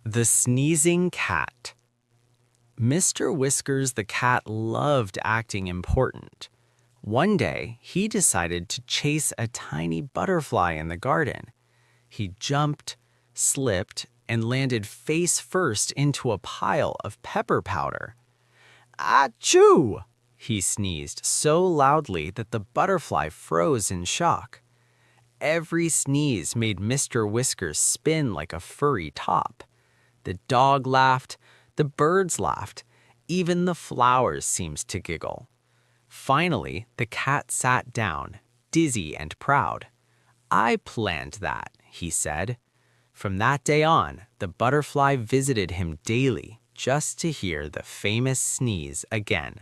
The Sneezing Cat. Mr. Whiskers the cat loved acting important. One day, he decided to chase a tiny butterfly in the garden. He jumped, slipped, and landed face first into a pile of pepper powder. Achoo! He sneezed so loudly that the butterfly froze in shock. Every sneeze made Mr. Whiskers spin like a furry top. The dog laughed, the birds laughed, even the flowers seemed to giggle. Finally, the cat sat down, dizzy and proud. "I planned that," he said. From that day on, the butterfly visited him daily just to hear the famous sneeze again.